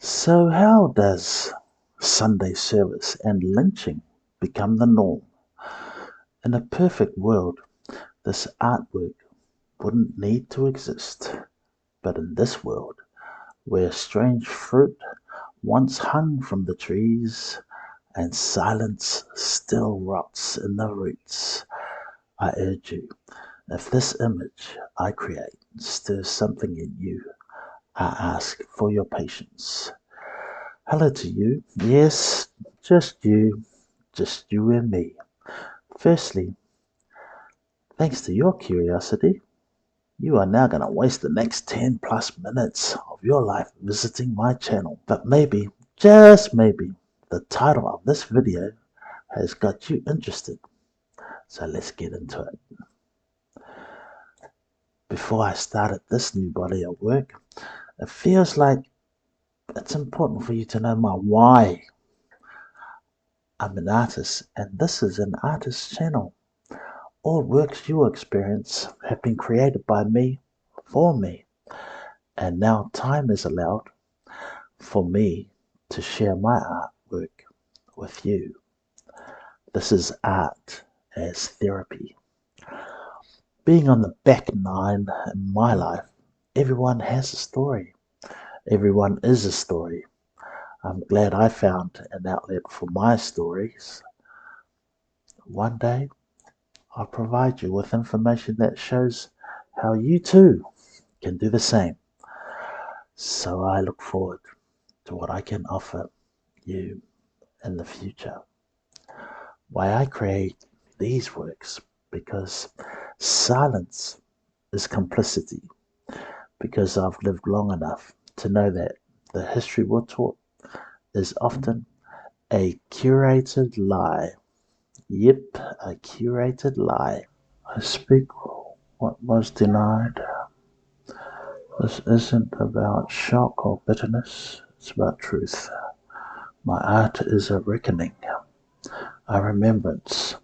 So how does Sunday service and lynching become the norm? In a perfect world, this artwork wouldn't need to exist. But in this world, where strange fruit once hung from the trees and silence still rots in the roots, I urge you, if this image I create stirs something in you, I ask for your patience. Hello to you. Yes, just you and me. Firstly, thanks to your curiosity, you are now going to waste the next 10 plus minutes of your life visiting my channel. But maybe, just maybe, the title of this video has got you interested. So let's get into it. Before I started this new body of work, it feels like it's important for you to know my why. I'm an artist, and this is an artist channel. All works you experience have been created by me, for me, and now time is allowed for me to share my artwork with you. This is art as therapy. Being on the back nine in my life, everyone has a story. Everyone is a story. I'm glad I found an outlet for my stories. One day, I'll provide you with information that shows how you too can do the same. So I look forward to what I can offer you in the future. Why I create these works, because silence is complicity, because I've lived long enough to know that the history we're taught is often a curated lie. Yep, a curated lie. I speak what was denied. This isn't about shock or bitterness, it's about truth. My art is a reckoning, a remembrance.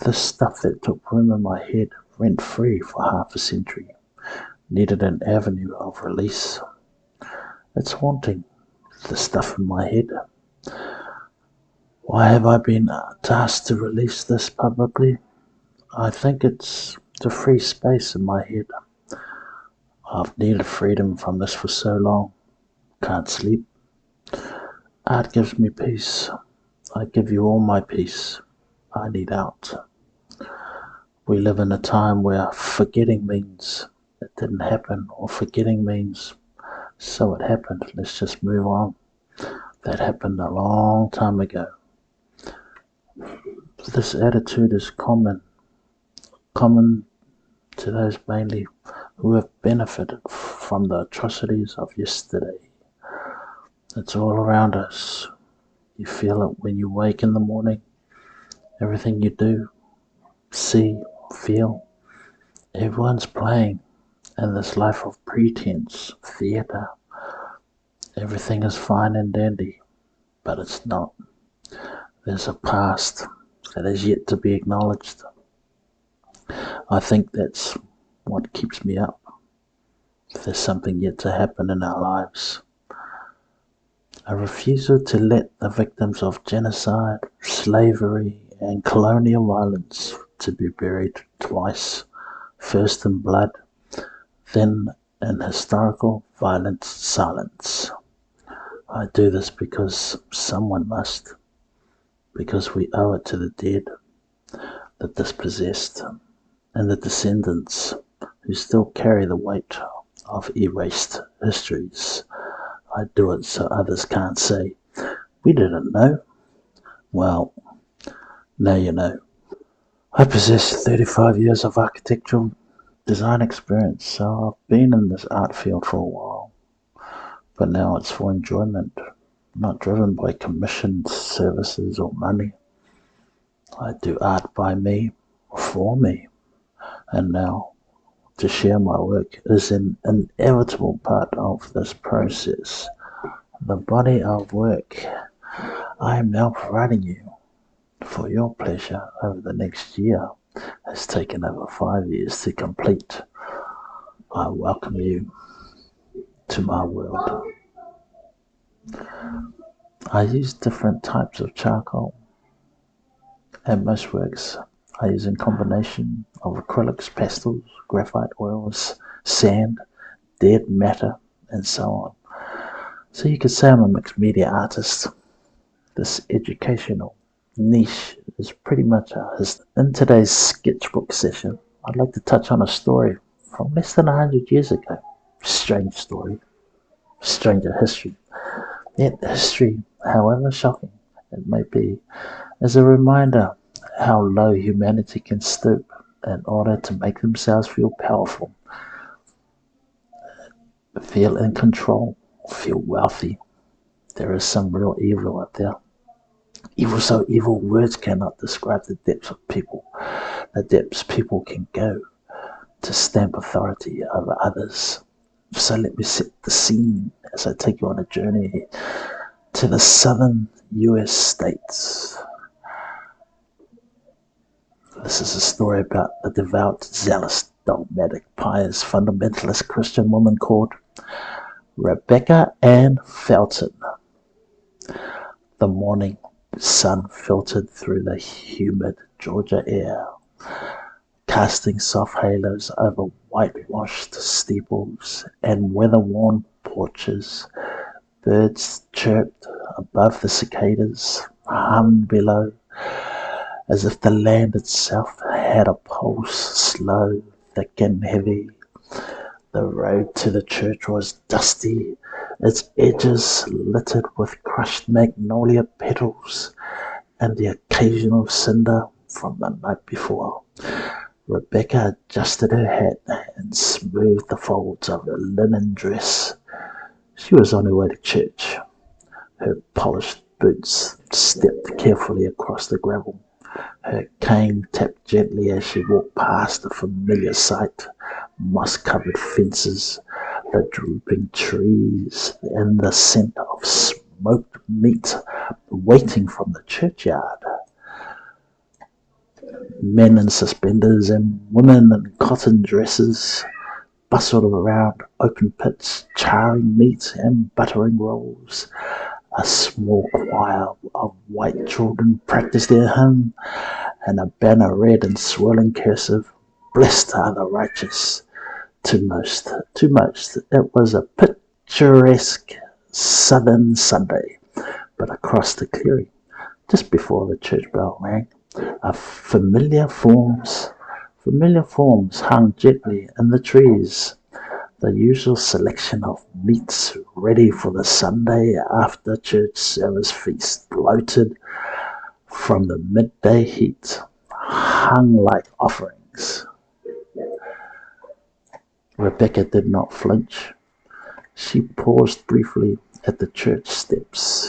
This stuff that took room in my head rent free for half a century needed an avenue of release. It's haunting, the stuff in my head. Why have I been tasked to release this publicly? I think it's to free space in my head. I've needed freedom from this for so long. Can't sleep. Art gives me peace. I give you all my peace. I need out. We live in a time where forgetting means it didn't happen, or forgetting means so it happened. Let's just move on. That happened a long time ago. This attitude is common to those mainly who have benefited from the atrocities of yesterday. It's all around us. You feel it when you wake in the morning. Everything you do, see, feel, everyone's playing in this life of pretense, theatre. Everything is fine and dandy, but it's not. There's a past that is yet to be acknowledged. I think that's what keeps me up. There's something yet to happen in our lives. A refusal to let the victims of genocide, slavery, and colonial violence to be buried twice, first in blood, then in historical violent silence. I do this because someone must, because we owe it to the dead, the dispossessed, and the descendants who still carry the weight of erased histories. I do it so others can't say, we didn't know. Well, now you know. I possess 35 years of architectural design experience, so I've been in this art field for a while. But now it's for enjoyment, not driven by commissioned services or money. I do art by me, for me, and now to share my work is an inevitable part of this process. The body of work I am now providing you for your pleasure over the next year has taken over 5 years to complete. I welcome you to my world. I use different types of charcoal. At most works, I use a combination of acrylics, pastels, graphite oils, sand, dead matter, and so on. So you could say I'm a mixed media artist. This educational niche is pretty much ours. In today's sketchbook session, I'd like to touch on a story from less than 100 years ago. Strange story, stranger history. Yet history, however shocking it may be, is a reminder how low humanity can stoop in order to make themselves feel powerful, feel in control, feel wealthy. There is some real evil out there. Evil so evil, words cannot describe the depths of people, the depths people can go to stamp authority over others. So let me set the scene as I take you on a journey to the southern US states. This is a story about a devout, zealous, dogmatic, pious, fundamentalist Christian woman called Rebecca Ann Felton. The morning sun filtered through the humid Georgia air, casting soft halos over whitewashed steeples and weather-worn porches. Birds chirped above, the cicadas hummed below, as if the land itself had a pulse, slow, thick and heavy. The road to the church was dusty, its edges littered with crushed magnolia petals and the occasional cinder from the night before. Rebecca adjusted her hat and smoothed the folds of her linen dress. She was on her way to church. Her polished boots stepped carefully across the gravel. Her cane tapped gently as she walked past the familiar sight: moss-covered fences, the drooping trees, and the scent of smoked meat waiting from the churchyard. Men in suspenders and women in cotton dresses bustled around open pits, charring meat and buttering rolls. A small choir of white children practiced their hymn, and a banner read in swirling cursive, "Blessed are the righteous." To most, it was a picturesque southern Sunday. But across the clearing, just before the church bell rang, familiar forms hung gently in the trees. The usual selection of meats ready for the Sunday after church service feast floated from the midday heat, hung like offerings. Rebecca did not flinch. She paused briefly at the church steps,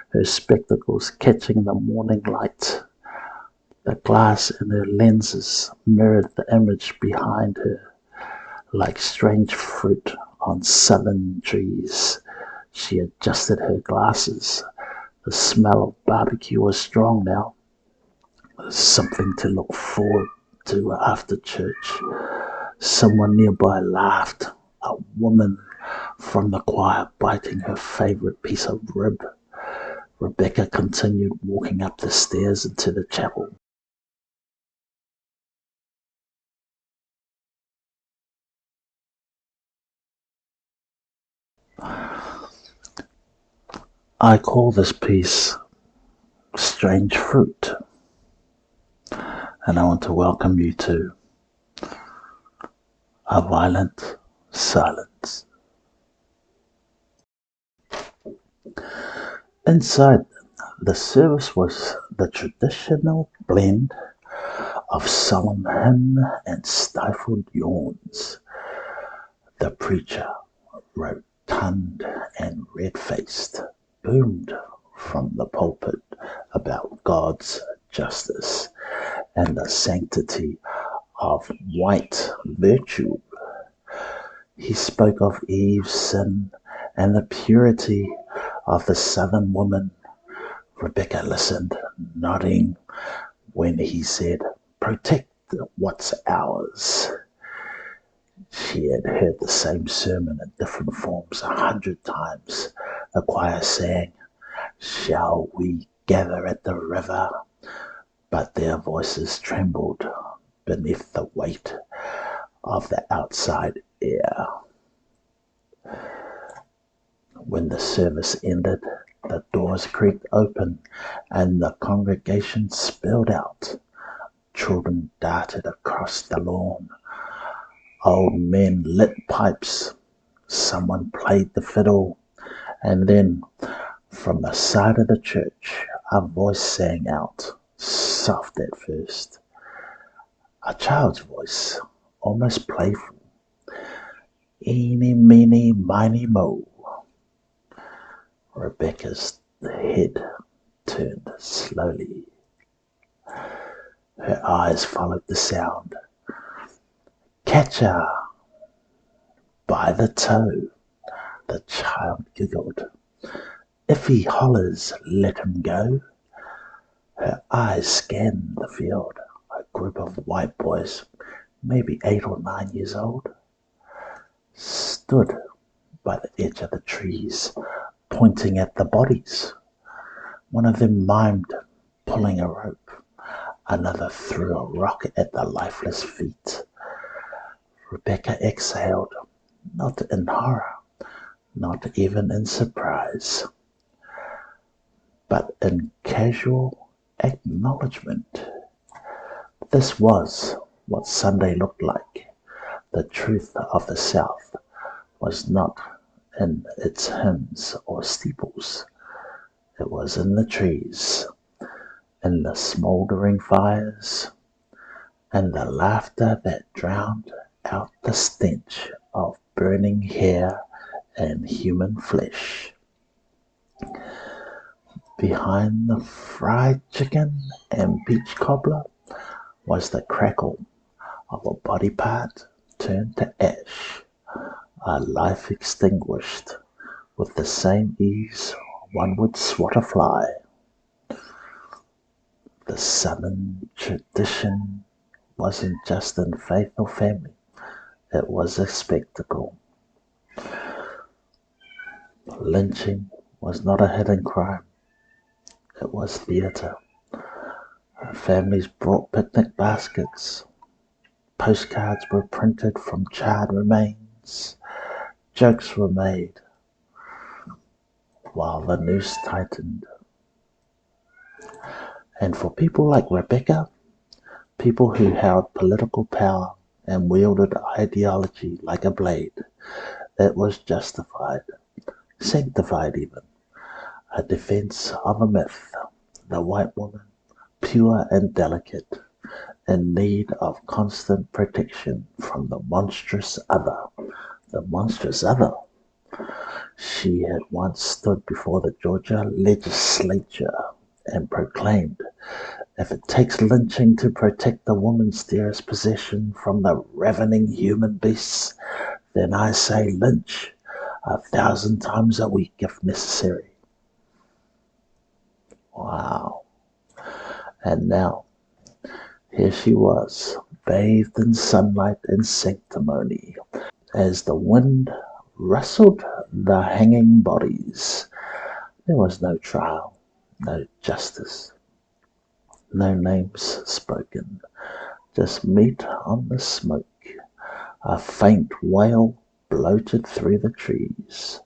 her spectacles catching the morning light. The glass in her lenses mirrored the image behind her, like strange fruit on southern trees. She adjusted her glasses. The smell of barbecue was strong now. Something to look forward to after church. Someone nearby laughed, a woman from the choir biting her favorite piece of rib. Rebecca continued walking up the stairs into the chapel. I call this piece Strange Fruit, and I want to welcome you to A Violent Silence. Inside, the service was the traditional blend of solemn hymn and stifled yawns. The preacher, rotund and red-faced, boomed from the pulpit about God's justice and the sanctity of white virtue. He spoke of Eve's sin and the purity of the southern woman. Rebecca listened, nodding when he said, "Protect what's ours." She had heard the same sermon in different forms 100 times, A choir sang, "Shall we gather at the river?" But their voices trembled beneath the weight of the outside air. When the service ended, the doors creaked open and the congregation spilled out. Children darted across the lawn. Old men lit pipes. Someone played the fiddle. And then, from the side of the church, a voice sang out, soft at first. A child's voice, almost playful. "Eeny, meeny, miny, mo." Rebecca's head turned slowly. Her eyes followed the sound. "Catch her by the toe," the child giggled. "If he hollers, let him go." Her eyes scanned the field. A group of white boys, maybe 8 or 9 years old, stood by the edge of the trees, pointing at the bodies. One of them mimed pulling a rope. Another threw a rock at the lifeless feet. Rebecca exhaled, not in horror, not even in surprise, but in casual acknowledgement. This was what Sunday looked like. The truth of the South was not in its hymns or steeples. It was in the trees, in the smouldering fires, and the laughter that drowned out the stench of burning hair and human flesh. Behind the fried chicken and peach cobbler was the crackle of a body part turned to ash, a life extinguished with the same ease one would swat a fly. The Southern tradition wasn't just in faith or family, it was a spectacle. Lynching was not a hidden crime, it was theatre. Families brought picnic baskets, postcards were printed from charred remains, jokes were made, while the noose tightened. And for people like Rebecca, people who held political power and wielded ideology like a blade, it was justified, sanctified even, a defense of a myth, the white woman, pure and delicate, in need of constant protection from the monstrous other. The monstrous other. She had once stood before the Georgia legislature and proclaimed, "If it takes lynching to protect the woman's dearest possession from the ravening human beasts, then I say lynch 1,000 times a week if necessary." Wow. And now, here she was, bathed in sunlight and sanctimony, as the wind rustled the hanging bodies. There was no trial, no justice, no names spoken, just meat on the smoke. A faint wail bloated through the trees.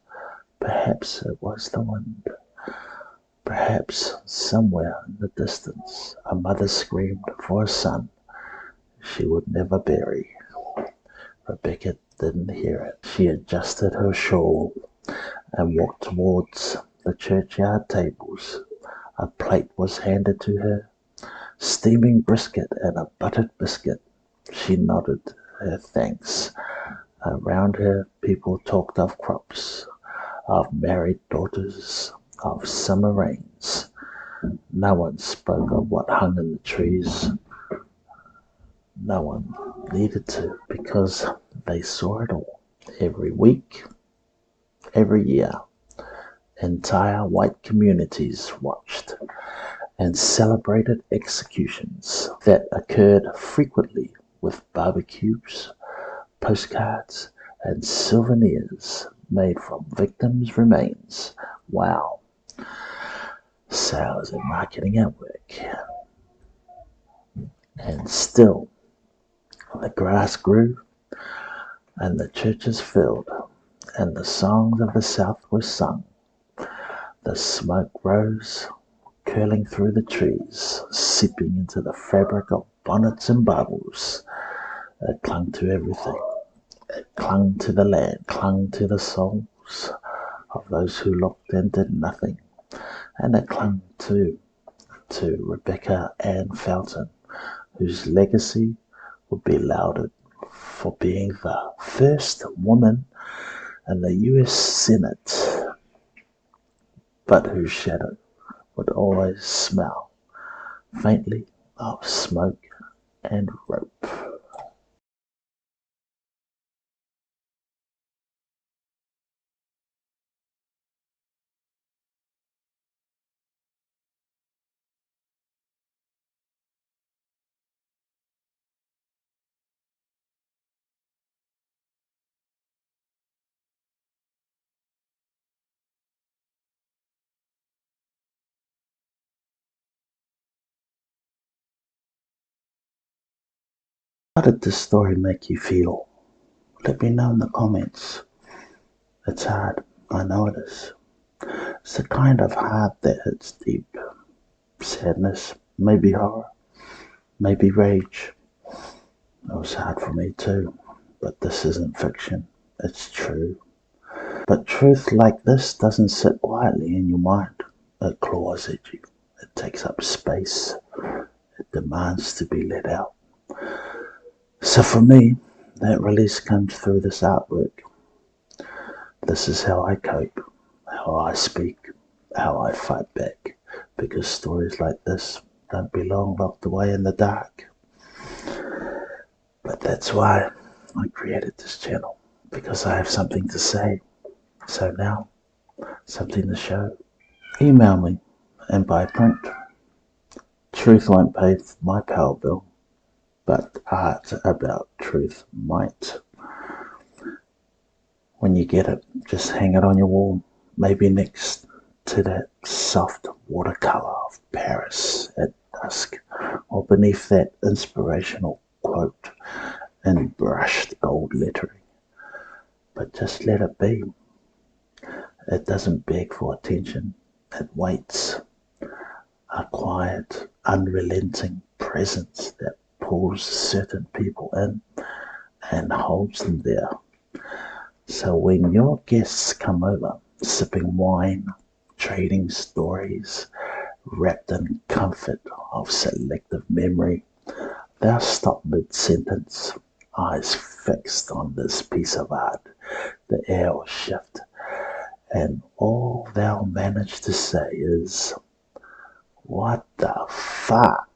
Perhaps it was the wind. Perhaps somewhere in the distance a mother screamed for a son she would never bury. Rebecca didn't hear it. She adjusted her shawl and walked towards the churchyard tables. A plate was handed to her, steaming brisket and a buttered biscuit. She nodded her thanks. Around her, people talked of crops, of married daughters, of summer rains. No one spoke of what hung in the trees. No one needed to, because they saw it all. Every week, every year, entire white communities watched and celebrated executions that occurred frequently with barbecues, postcards, and souvenirs made from victims' remains. Wow, sales and marketing at work. And still, the grass grew, and the churches filled, and the songs of the South were sung. The smoke rose, curling through the trees, seeping into the fabric of bonnets and baubles. It clung to everything. It clung to the land, clung to the souls of those who looked and did nothing. And it clung to Rebecca Ann Fountain, whose legacy would be lauded for being the first woman in the US Senate, but whose shadow would always smell faintly of smoke and rope. How did this story make you feel? Let me know in the comments. It's hard, I know it is. It's the kind of heart that hits deep. Sadness, maybe horror, maybe rage. It was hard for me too, but this isn't fiction, it's true. But truth like this doesn't sit quietly in your mind. It claws at you. It takes up space. It demands to be let out. So for me, that release comes through this artwork. This is how I cope, how I speak, how I fight back. Because stories like this don't belong locked away in the dark. But that's why I created this channel. Because I have something to say. So now, something to show. Email me and buy print. Truth won't pay my power bill, but art about truth might. When you get it, just hang it on your wall, maybe next to that soft watercolor of Paris at dusk, or beneath that inspirational quote in brushed gold lettering. But just let it be. It doesn't beg for attention. It waits. A quiet, unrelenting presence that pulls certain people in and holds them there. So when your guests come over, sipping wine, trading stories, wrapped in comfort of selective memory, they'll stop mid-sentence, eyes fixed on this piece of art. The air will shift, and all they'll manage to say is, "What the fuck?"